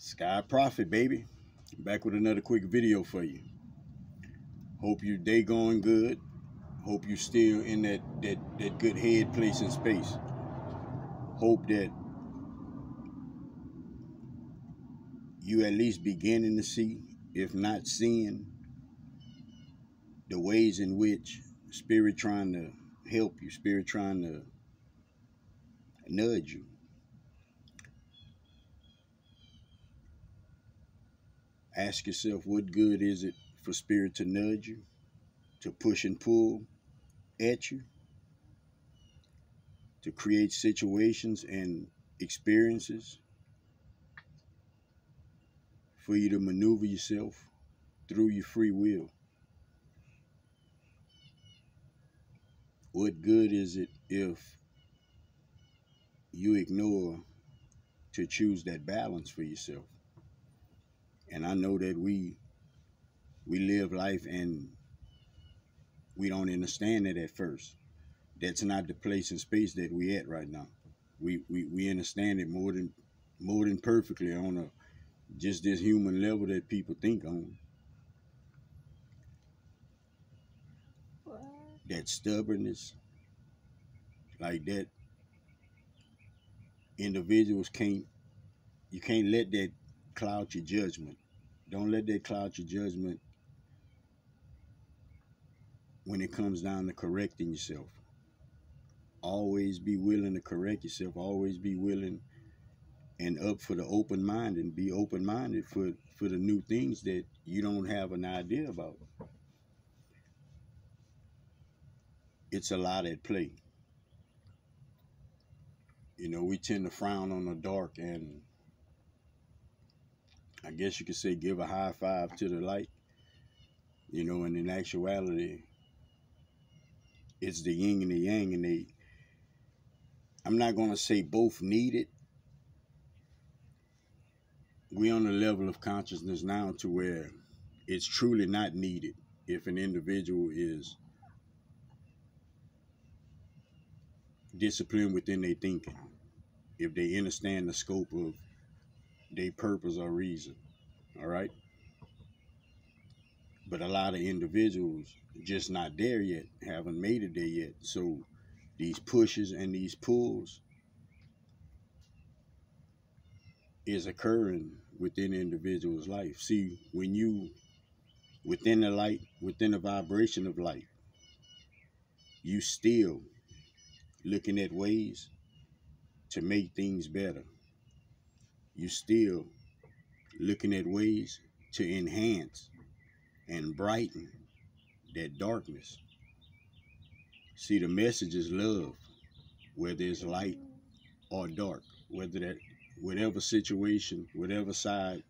Sky Prophet, baby. Back with another quick video for you. Hope your day going good. Hope you still in that good head place in space. Hope that you at least beginning to see, if not seeing, the ways in which Spirit trying to help you, Spirit trying to nudge you. Ask yourself, what good is it for Spirit to nudge you, to push and pull at you, to create situations and experiences for you to maneuver yourself through your free will? What good is it if you ignore to choose that balance for yourself? And I know that we live life and we don't understand it at first. That's not the place and space that we at right now. We understand it more than perfectly on just this human level that people think on. That stubbornness, like that, individuals you can't let that cloud your judgment. Don't let that cloud your judgment when it comes down to correcting yourself. Always be willing to correct yourself. Always be willing and up for the open mind, and be open-minded for the new things that you don't have an idea about. It's a lot at play. You know, we tend to frown on the dark, and I guess you could say give a high five to the light. You know, and in actuality, it's the yin and the yang, and I'm not going to say both need it. We're on a level of consciousness now to where it's truly not needed if an individual is disciplined within their thinking, if they understand the scope of their purpose or reason, all right? But a lot of individuals just not there yet, haven't made it there yet. So these pushes and these pulls is occurring within individuals' life. See, when you within the light, within the vibration of light, you still looking at ways to make things better. You still looking at ways to enhance and brighten that darkness. See, the message is love, whether it's light or dark, whatever situation, whatever side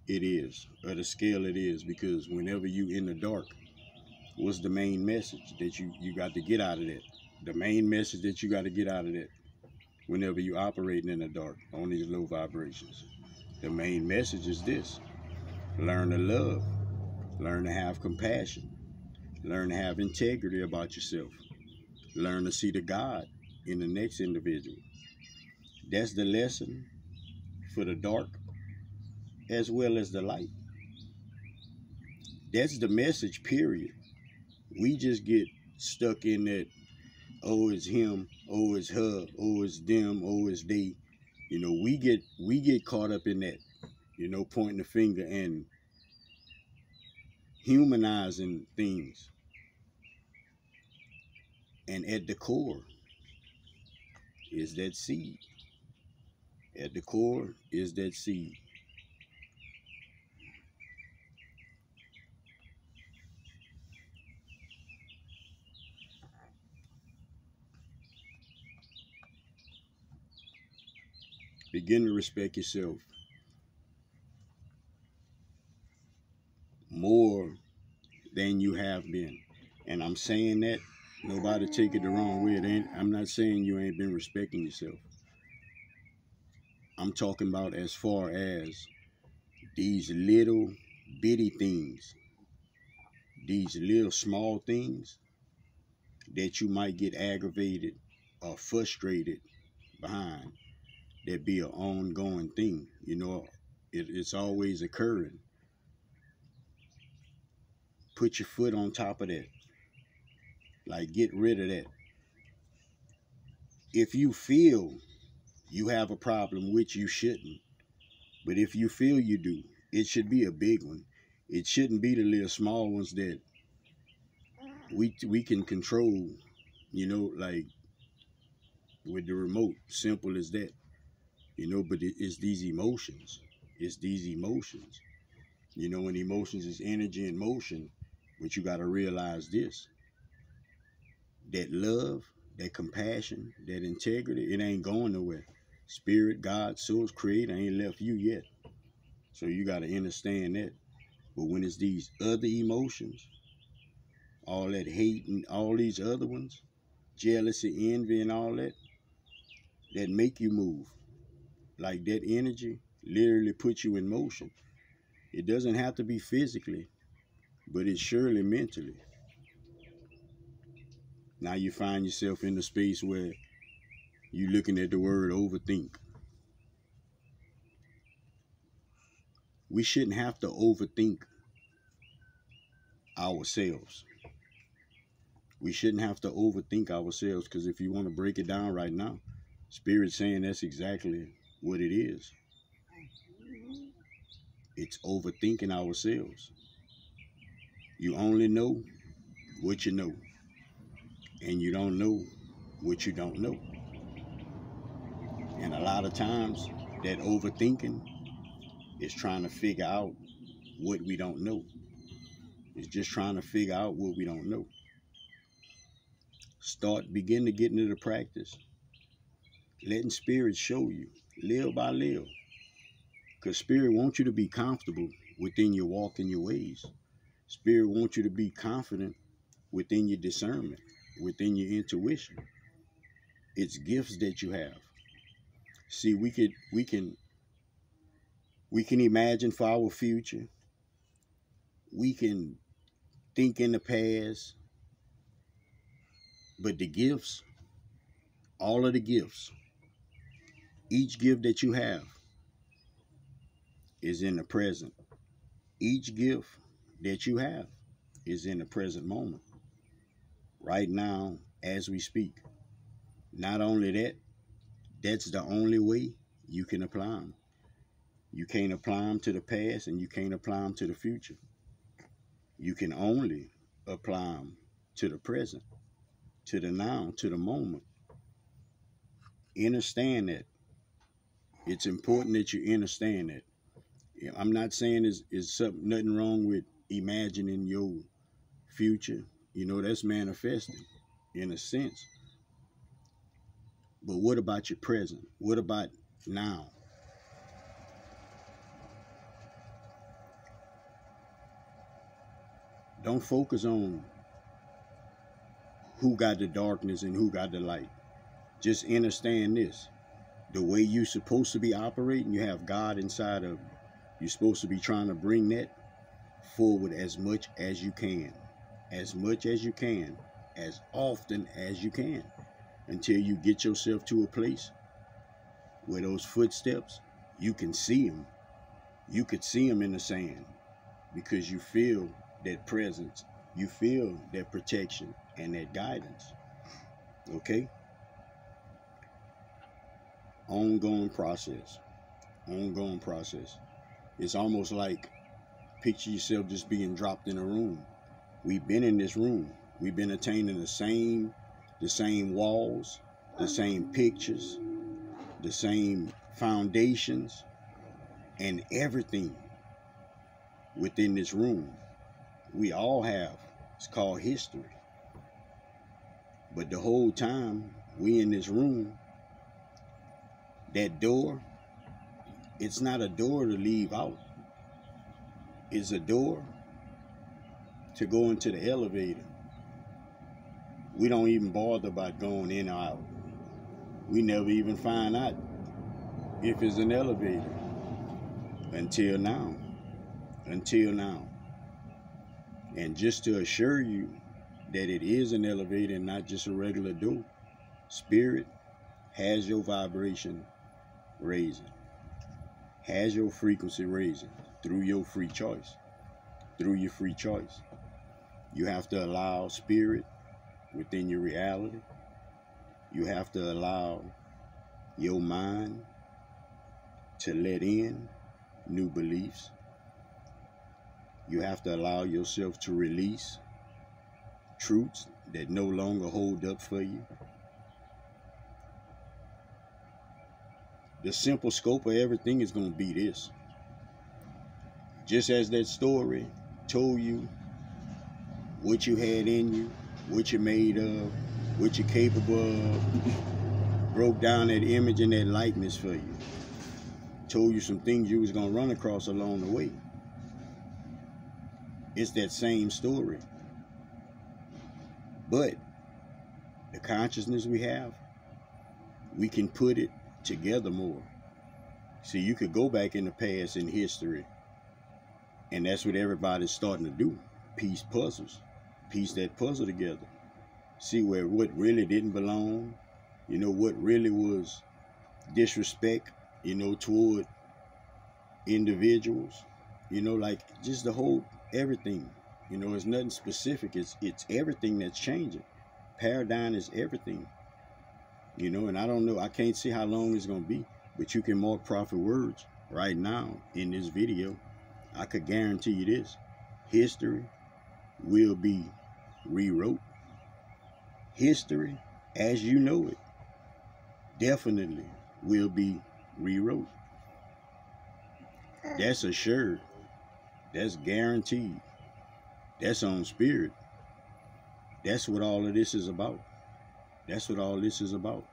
it is, or the scale it is, because whenever you in the dark, what's the main message that you got to get out of that? The main message that you got to get out of that whenever you operating in the dark on these low vibrations, the main message is this: learn to love, learn to have compassion, learn to have integrity about yourself, learn to see the God in the next individual. That's the lesson for the dark as well as the light. That's the message, period. We just get stuck in that, oh, it's him, oh, it's her, oh, it's them, oh, it's they. You know, we get caught up in that, you know, pointing the finger and humanizing things. And at the core is that seed. At the core is that seed. Begin to respect yourself more than you have been. And I'm saying that, nobody take it the wrong way. I'm not saying you ain't been respecting yourself. I'm talking about as far as these little bitty things, these little small things that you might get aggravated or frustrated behind, that be an ongoing thing. You know, It's always occurring. Put your foot on top of that. Like, get rid of that. If you feel you have a problem, which you shouldn't, but if you feel you do, it should be a big one. It shouldn't be the little small ones that we can control, like with the remote. Simple as that, but it's these emotions. It's these emotions. And emotions is energy in motion, but you got to realize this. That love, that compassion, that integrity, it ain't going nowhere. Spirit, God, source, creator ain't left you yet. So you got to understand that. But when it's these other emotions, all that hate and all these other ones, jealousy, envy, and all that make you move. Like that energy literally puts you in motion. It doesn't have to be physically, but it's surely mentally. Now you find yourself in the space where you're looking at the word overthink. We shouldn't have to overthink ourselves. We shouldn't have to overthink ourselves, because if you want to break it down right now, Spirit's saying that's exactly what it is. It's overthinking ourselves. You only know what you know, and you don't know what you don't know. And a lot of times, that overthinking is trying to figure out what we don't know. It's just trying to figure out what we don't know. Begin to get into the practice. Letting Spirit show you, little by little. Because Spirit wants you to be comfortable within your walk and your ways. Spirit wants you to be confident within your discernment, within your intuition. It's gifts that you have. See, we can imagine for our future. We can think in the past. But the gifts, all of the gifts, each gift that you have is in the present. Each gift that you have is in the present moment. Right now, as we speak. Not only that, that's the only way you can apply them. You can't apply them to the past, and you can't apply them to the future. You can only apply them to the present, to the now, to the moment. Understand that. It's important that you understand that. I'm not saying there's nothing wrong with imagining your future. That's manifesting in a sense. But what about your present? What about now? Don't focus on who got the darkness and who got the light. Just understand this. The way you're supposed to be operating, you have God inside of you. You're supposed to be trying to bring that forward as much as you can. As much as you can. As often as you can. Until you get yourself to a place where those footsteps, you can see them. You could see them in the sand. Because you feel that presence. You feel that protection and that guidance. Okay? Ongoing process. Ongoing process. It's almost like, picture yourself just being dropped in a room. We've been in this room. We've been attaining the same walls, the same pictures, the same foundations, and everything within this room. We all have. It's called history. But the whole time we in this room, that door, it's not a door to leave out. It's a door to go into the elevator. We don't even bother about going in or out. We never even find out if it's an elevator. Until now. Until now. And just to assure you that it is an elevator and not just a regular door, Spirit has your vibration raising. has your frequency raising through your free choice. Through your free choice. You have to allow spirit within your reality. You have to allow your mind to let in new beliefs. You have to allow yourself to release truths that no longer hold up for you. The simple scope of everything is going to be this. Just as that story told you what you had in you, what you're made of, what you're capable of, broke down that image and that likeness for you, told you some things you was going to run across along the way. It's that same story. But the consciousness we have, we can put it together more. See, you could go back in the past in history, and that's what everybody's starting to do. Piece puzzles. Piece that puzzle together. See where what really didn't belong, you know, what really was disrespect, you know, toward individuals, you know, like just the whole everything. You know, it's nothing specific. It's everything that's changing. Paradigm is everything. You know, and I don't know, I can't see how long it's gonna be, but you can mark prophet words right now in this video. I could guarantee you this. History will be rewrote. History, as you know it, definitely will be rewrote. That's assured. That's guaranteed. That's on spirit. That's what all of this is about. That's what all this is about.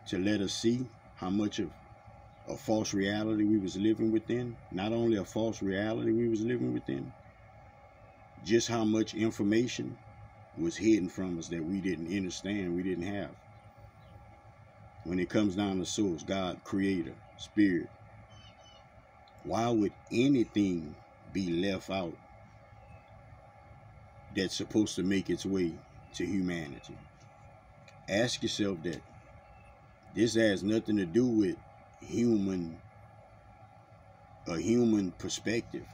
To let us see how much of a false reality we was living within. Not only a false reality we was living within, just how much information was hidden from us that we didn't understand, we didn't have. When it comes down to source, God, creator, spirit, why would anything be left out that's supposed to make its way to humanity? Ask yourself that. This has nothing to do with a human perspective.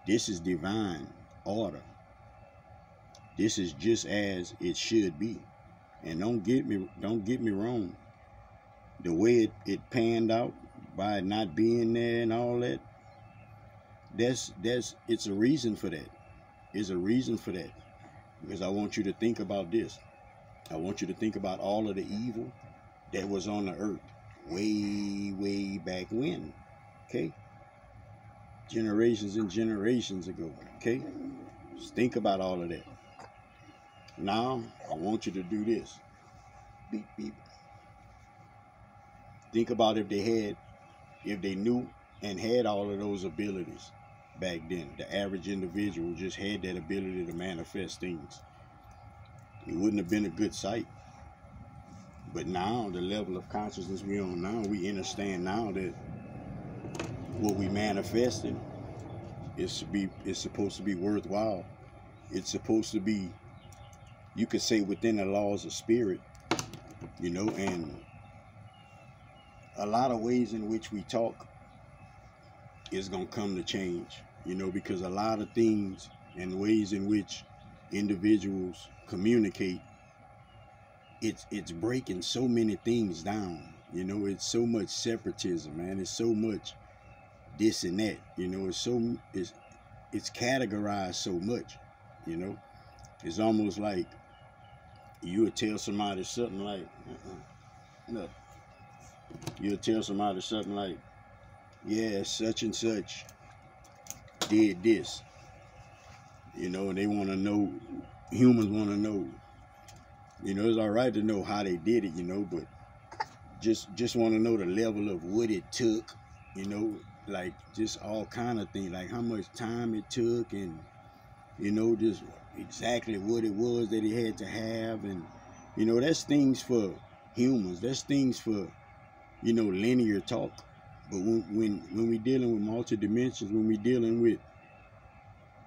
This is divine order. This is just as it should be. And don't get me wrong. The way it panned out by not being there and all that, it's a reason for that. It's a reason for that. Because I want you to think about this. I want you to think about all of the evil that was on the earth way back when. Okay? Generations and generations ago. Okay? Just think about all of that. Now, I want you to do this. Beep, beep. Think about if they knew and had all of those abilities back then. The average individual just had that ability to manifest things. It wouldn't have been a good sight. But now, the level of consciousness we're on now, we understand now that what we manifested is supposed to be worthwhile. It's supposed to be, you could say, within the laws of spirit, you know, and a lot of ways in which we talk is going to come to change, you know, because a lot of things and ways in which individuals communicate, it's breaking so many things down, you know. It's so much separatism, man. It's so much this and that, you know. It's categorized so much, you know. It's almost like you would tell somebody something like, no. You'll tell somebody something like, yeah, such and such did this, you know, and they want to know, humans want to know, you know. It's all right to know how they did it, you know, but just want to know the level of what it took, you know, like just all kind of things, like how much time it took, and, you know, just exactly what it was that he had to have. And, you know, that's things for humans. That's things for, you know, linear talk. But when we're dealing with multi-dimensions, when we're dealing with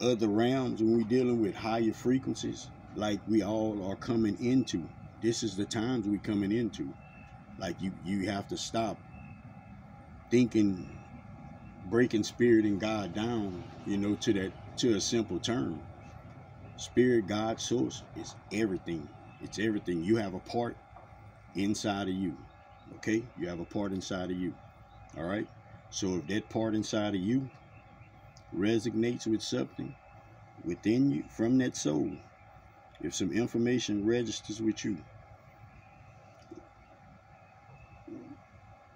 other realms, when we're dealing with higher frequencies, like we all are coming into, this is the times we're coming into. Like you have to stop thinking, breaking spirit and God down, you know, to a simple term. Spirit, God, source is everything. It's everything. You have a part inside of you. Okay? You have a part inside of you. All right? So if that part inside of you resonates with something within you from that soul, if some information registers with you,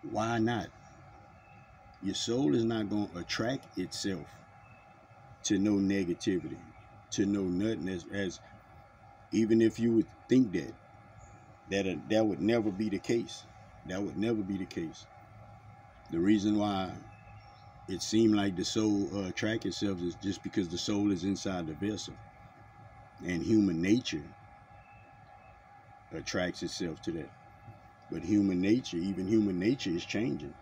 why not? Your soul is not going to attract itself to no negativity, to no nothing. As even if you would think that would never be the case. That would never be the case. The reason why it seemed like the soul attract itself is just because the soul is inside the vessel, and human nature attracts itself to that. But human nature, even human nature, is changing.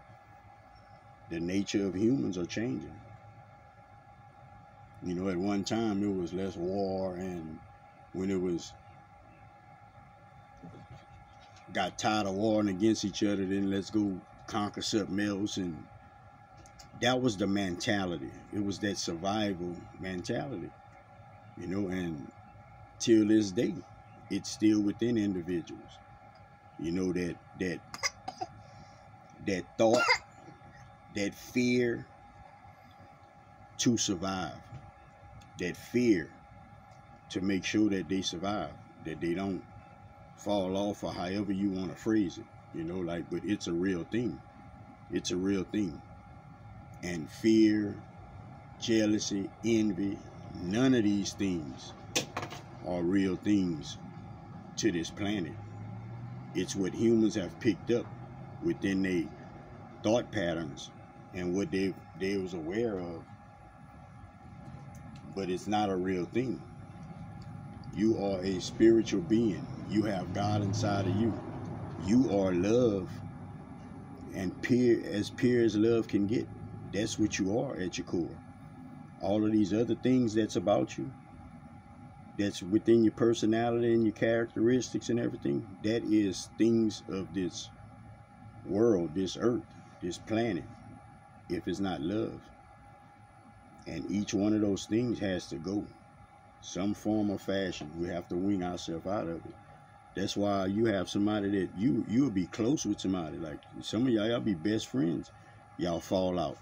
The nature of humans are changing. You know, at one time it was less war, and when it was got tired of warring against each other, then let's go conquer something else. And that was the mentality. It was that survival mentality, you know, and till this day, it's still within individuals. You know, that thought, that fear to survive, that fear to make sure that they survive, that they don't fall off, or however you want to phrase it, you know, like, but it's a real thing. It's a real thing. And fear, jealousy, envy, none of these things are real things to this planet. It's what humans have picked up within their thought patterns and what they was aware of, but it's not a real thing. You are a spiritual being. You have God inside of you. You are love, and as pure as love can get. That's what you are at your core. All of these other things that's about you, that's within your personality and your characteristics and everything, that is things of this world, this earth, this planet, if it's not love. And each one of those things has to go. Some form or fashion. We have to wing ourselves out of it. That's why you have somebody that you'll be close with somebody. Like some of y'all be best friends. Y'all fall out.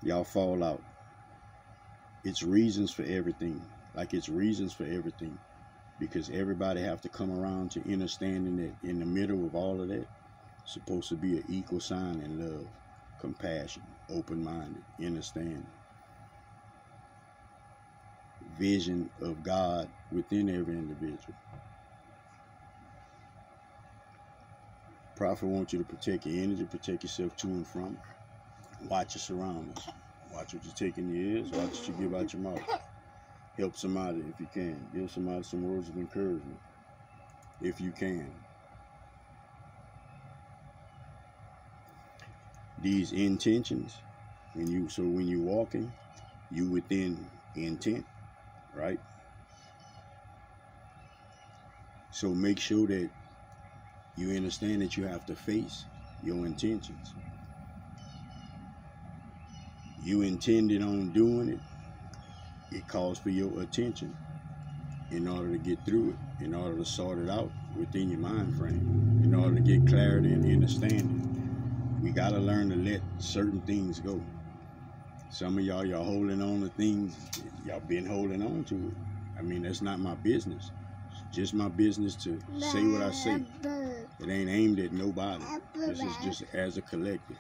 Y'all fall out. It's reasons for everything. Like it's reasons for everything. Because everybody have to come around to understanding that in the middle of all of that, it's supposed to be an equal sign in love, compassion, open-minded, understanding. Vision of God within every individual. Prophet wants you to protect your energy, protect yourself to and from. Watch your surroundings. Watch what you take in your ears, watch what you give out your mouth. Help somebody if you can. Give somebody some words of encouragement if you can. These intentions, when you're walking, you within intent, right? So make sure that you understand that you have to face your intentions. You intended on doing it. It calls for your attention in order to get through it, in order to sort it out within your mind frame, in order to get clarity and understanding. We got to learn to let certain things go. Some of y'all holding on to things, y'all been holding on to it. I mean, that's not my business. It's just my business to say what I say. It ain't aimed at nobody. This is just as a collective.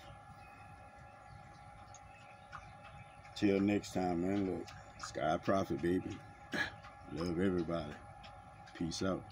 Till next time, man. Look, Sky Prophet, baby. Love everybody. Peace out.